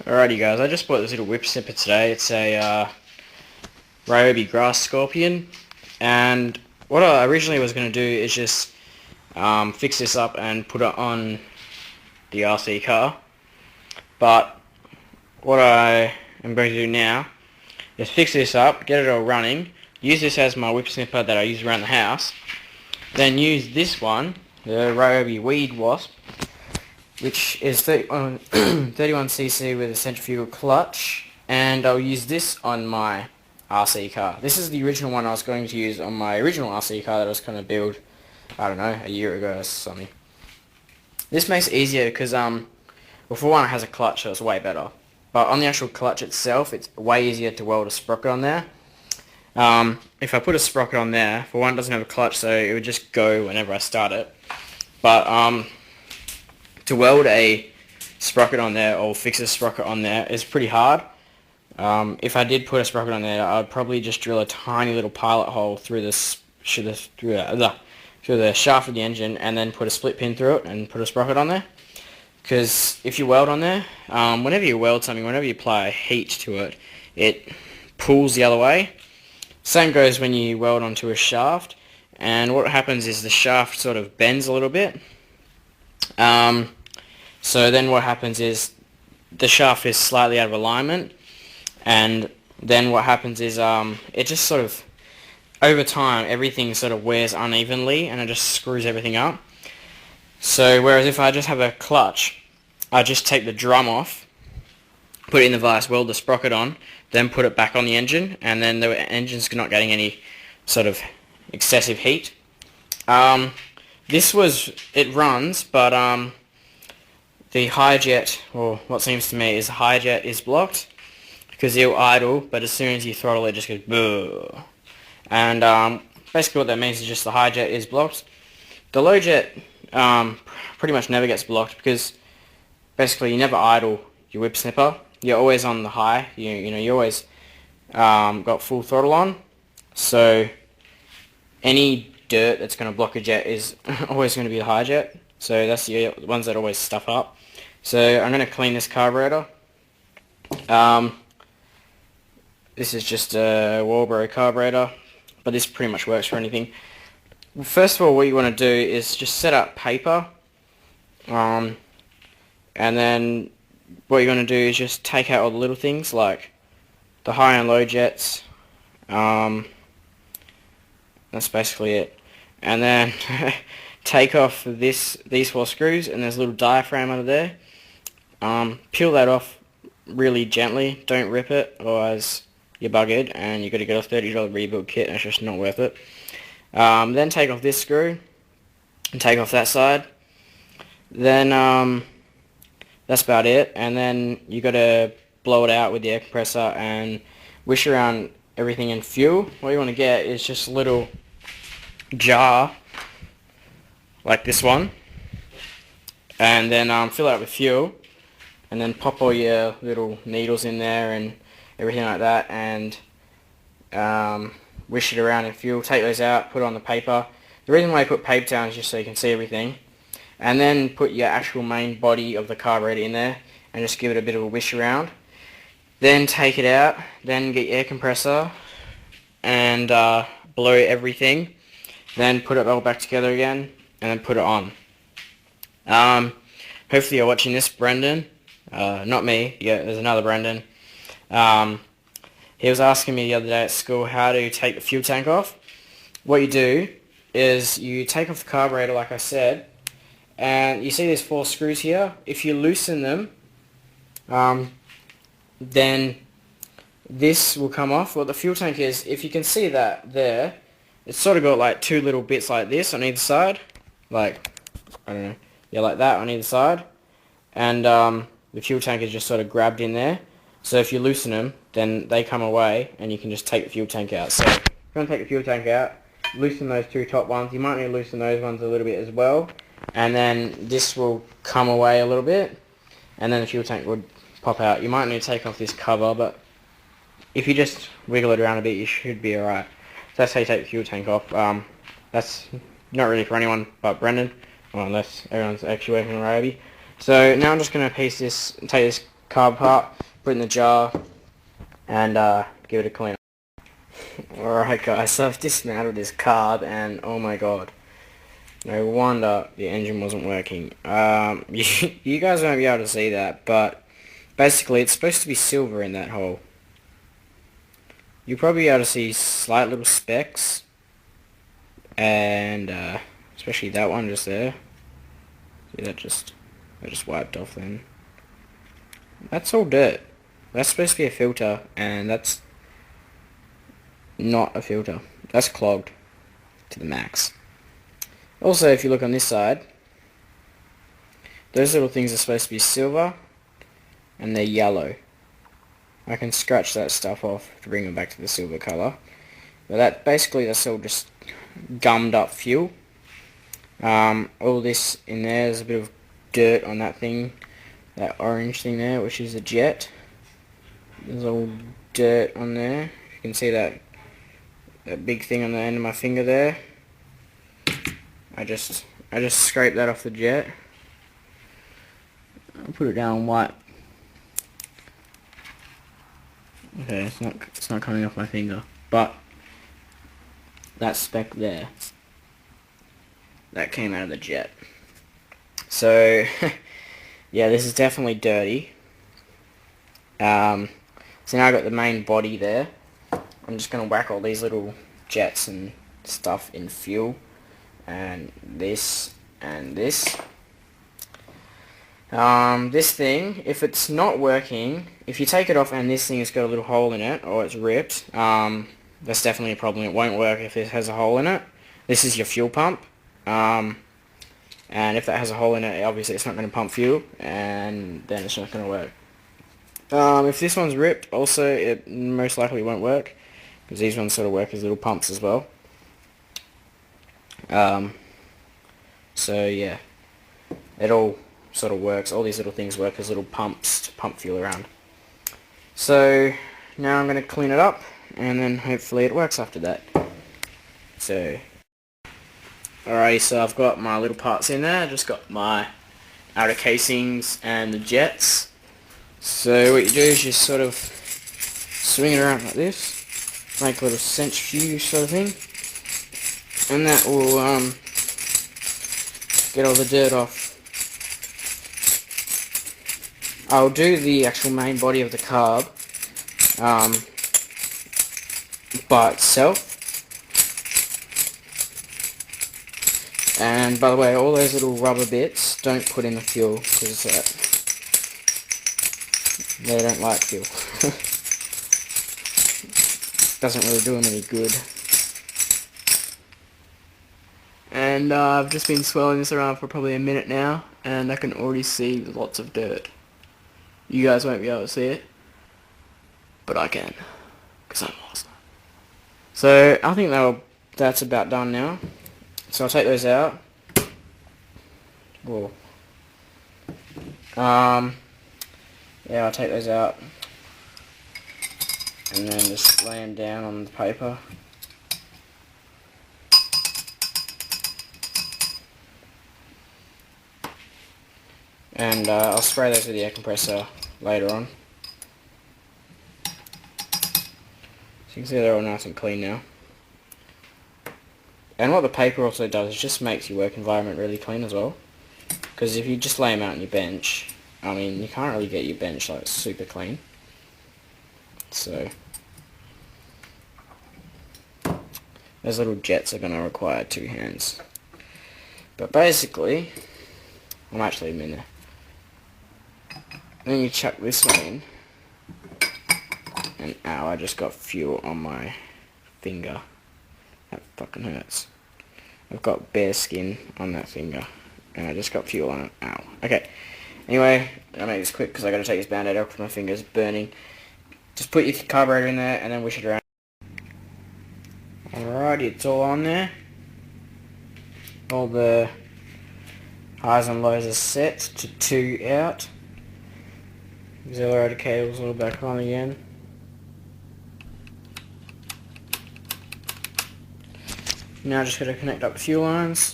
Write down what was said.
Alrighty guys, I just bought this little whip snipper today. It's a ryobi grass scorpion, and what I originally was going to do is just fix this up and put it on the RC car, but what I am going to do now is fix this up, get it all running, use this as my whip snipper that I use around the house, then use this one, the ryobi weed wasp, which is 31cc with a centrifugal clutch, and I'll use this on my RC car. This is the original one I was going to use on my original RC car that I was going to build, I don't know, a year ago or something. This makes it easier because, well, for one, it has a clutch, so it's way better. But on the actual clutch itself, it's way easier to weld a sprocket on there. If I put a sprocket on there, for one, it doesn't have a clutch, so it would just go whenever I start it. But to weld a sprocket on there or fix a sprocket on there is pretty hard. If I did put a sprocket on there, I'd probably just drill a tiny little pilot hole through the shaft of the engine and then put a split pin through it and put a sprocket on there. Because if you weld on there, whenever you weld something, whenever you apply heat to it, it pulls the other way. Same goes when you weld onto a shaft, and what happens is the shaft sort of bends a little bit. So then what happens is the shaft is slightly out of alignment, and then what happens is it just sort of, over time, everything sort of wears unevenly and it just screws everything up. So whereas if I just have a clutch, I just take the drum off, put it in the vise, weld the sprocket on, then put it back on the engine, and then the engine's not getting any sort of excessive heat. It runs, but the high jet, or what seems to me is the high jet, is blocked because it'll idle, but as soon as you throttle it just goes boo. And basically what that means is just the high jet is blocked. The low jet pretty much never gets blocked because basically you never idle your whip snipper. You're always on the high. You always got full throttle on. So any dirt that's going to block a jet is always going to be the high jet. So that's the ones that always stuff up. So I'm going to clean this carburetor. This is just a Walbro carburetor, but this pretty much works for anything. Well, first of all, what you want to do is just set up paper, and then what you're going to do is just take out all the little things like the high and low jets. That's basically it. And then take off these 4 screws, and there's a little diaphragm under there. Peel that off really gently. Don't rip it, otherwise you're buggered, and you've got to get a $30 rebuild kit, and it's just not worth it. Then take off this screw, and take off that side. Then that's about it, and then you got to blow it out with the air compressor and wish around everything in fuel. What you want to get is just a little jar like this one, and then fill it up with fuel, and then pop all your little needles in there and everything like that, and wish it around in fuel. Take those out, put it on the paper. The reason why I put paper down is just so you can see everything, and then put your actual main body of the carburetor in there and just give it a bit of a wish around. Then take it out, then get your air compressor and blow everything, then put it all back together again and then put it on. Hopefully you're watching this, Brendan. Not me, yeah, there's another Brendan. He was asking me the other day at school how to take the fuel tank off. What you do is you take off the carburetor, like I said, and you see these 4 screws here. If you loosen them, then this will come off. What the fuel tank is, if you can see that there, it's sort of got like 2 little bits like this on either side, like, I don't know, yeah, like that on either side, and the fuel tank is just sort of grabbed in there. So if you loosen them, then they come away and you can just take the fuel tank out. So if you want to take the fuel tank out, loosen those 2 top ones. You might need to loosen those ones a little bit as well, and then this will come away a little bit, and then the fuel tank would pop out. You might need to take off this cover, but if you just wiggle it around a bit, you should be alright. So that's how you take the fuel tank off. That's not really for anyone but Brendan, well, unless everyone's actually working on ryobi. So now I'm just going to take this carb part, put it in the jar, and give it a clean. Alright guys, so I've dismantled this carb, and oh my god, no wonder the engine wasn't working. You guys won't be able to see that, but basically it's supposed to be silver in that hole. You'll probably be able to see slight little specks, and especially that one just there. See, that just wiped off then. That's all dirt. That's supposed to be a filter, and that's not a filter. That's clogged to the max. Also, if you look on this side, those little things are supposed to be silver, and they're yellow. I can scratch that stuff off to bring it back to the silver colour. But that's all just gummed up fuel. All this in there's a bit of dirt on that thing, that orange thing there, which is a jet. There's all dirt on there. You can see that big thing on the end of my finger there. I just scraped that off the jet. I'll put it down on white. Okay, it's not coming off my finger, but that speck there, that came out of the jet. So yeah, this is definitely dirty. So now I've got the main body there. I'm just gonna whack all these little jets and stuff in fuel, and this and this. This thing, if it's not working, if you take it off and this thing has got a little hole in it, or it's ripped, that's definitely a problem. It won't work if it has a hole in it. This is your fuel pump, and if that has a hole in it, obviously it's not going to pump fuel, and then it's not going to work. If this one's ripped, also, it most likely won't work, because these ones sort of work as little pumps as well. So yeah, it all sort of works. All these little things work as little pumps to pump fuel around. So now I'm going to clean it up, and then hopefully it works after that. So alrighty, so I've got my little parts in there. I just got my outer casings and the jets. So what you do is you sort of swing it around like this, make a little centrifuge sort of thing, and that will get all the dirt off. I'll do the actual main body of the carb by itself. And by the way, all those little rubber bits, don't put in the fuel, because they don't like fuel. Doesn't really do them any good. And I've just been swirling this around for probably a minute now, and I can already see lots of dirt. You guys won't be able to see it, but I can, because I'm awesome. So I think that's about done now. So I'll take those out. Whoa. Yeah, I'll take those out, and then just lay them down on the paper. And I'll spray those with the air compressor later on. So you can see they're all nice and clean now. And what the paper also does is just makes your work environment really clean as well. Because if you just lay them out on your bench, I mean, you can't really get your bench like super clean. So those little jets are going to require 2 hands. But basically, I'm actually in there. Then you chuck this one in, and ow, I just got fuel on my finger. That fucking hurts. I've got bare skin on that finger, and I just got fuel on it. Ow. Okay, anyway, I'll make this quick because I got to take this band-aid off because my finger's burning. Just put your carburetor in there and then wish it around. Alrighty, it's all on there. All the highs and lows are set to 2 out. Auxiliary cable's all back on again. Now just got to connect up the fuel lines.